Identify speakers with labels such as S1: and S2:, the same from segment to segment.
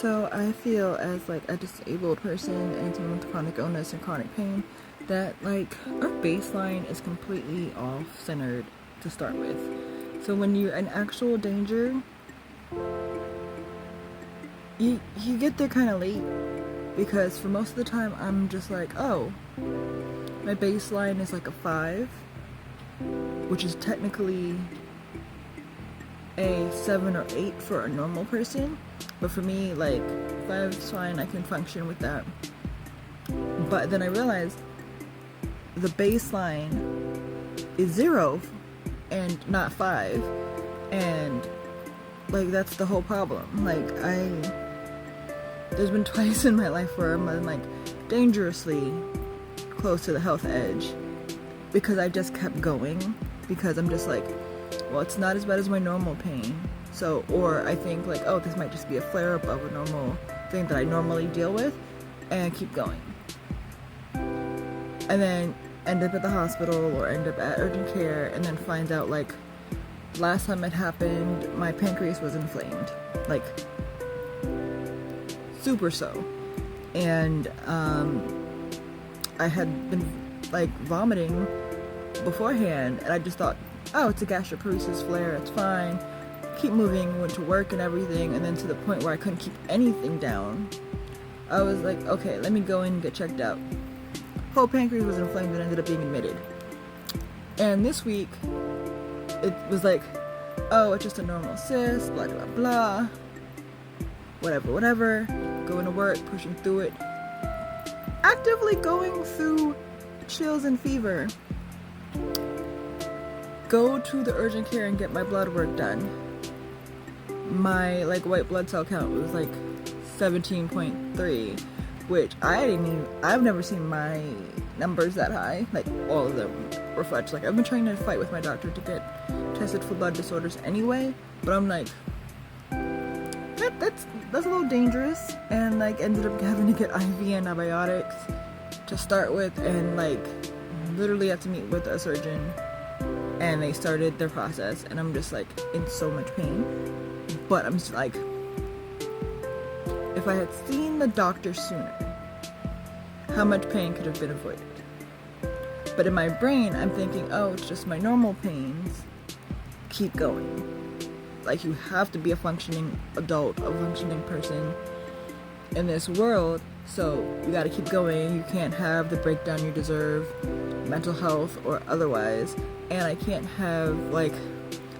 S1: So I feel as like a disabled person and someone with chronic illness and chronic pain that like our baseline is completely off centered to start with. So when you're in actual danger, you get there kind of late because for most of the time I'm just like, oh, my baseline is like a 5, which is technically a 7 or 8 for a normal person, but for me, like 5 is fine. I can function with that. But then I realized the baseline is 0 and not 5, and like that's the whole problem. Like there's been twice in my life where I'm like dangerously close to the health edge because I just kept going because I'm just like, well, it's not as bad as my normal pain. So, or I think like, oh, this might just be a flare-up of a normal thing that I normally deal with, and keep going. And then end up at the hospital or end up at urgent care and then find out like last time it happened, my pancreas was inflamed. Like, super so. And I had been like vomiting beforehand and I just thought, oh, it's a gastroparesis flare, it's fine. Keep moving, went to work and everything, and then to the point where I couldn't keep anything down. I was like, okay, let me go in and get checked out. Whole pancreas was inflamed and ended up being admitted. And this week, it was like, oh, it's just a normal cyst, blah, blah, blah. Whatever. Going to work, pushing through it. Actively going through chills and fever. Go to the urgent care and get my blood work done. My like white blood cell count was like 17.3, which I've never seen my numbers that high. Like all of them reflect. Like I've been trying to fight with my doctor to get tested for blood disorders anyway, but I'm like, that's a little dangerous, and like ended up having to get IV antibiotics to start with, and like literally have to meet with a surgeon, and they started their process, and I'm just like in so much pain. But I'm just like, if I had seen the doctor sooner, how much pain could have been avoided? But in my brain, I'm thinking, oh, it's just my normal pains. Keep going. Like, you have to be a functioning adult, a functioning person in this world, so you gotta keep going. You can't have the breakdown you deserve, mental health or otherwise, and I can't have, like,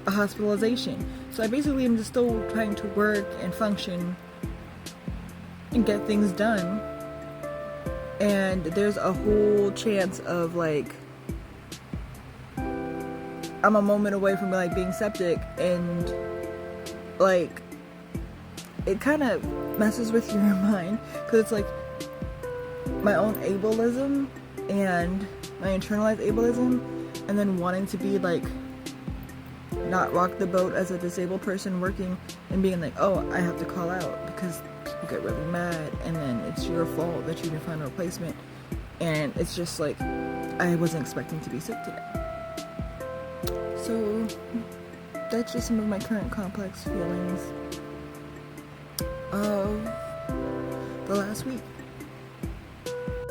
S1: a hospitalization. So I basically am just still trying to work and function and get things done, and there's a whole chance of, like, I'm a moment away from, like, being septic, and like it kind of messes with your mind because it's like my own ableism and my internalized ableism, and then wanting to be like not rock the boat as a disabled person working and being like, oh, I have to call out because people get really mad and then it's your fault that you didn't find a replacement, and it's just like I wasn't expecting to be sick today. So that's just some of my current complex feelings of the last week.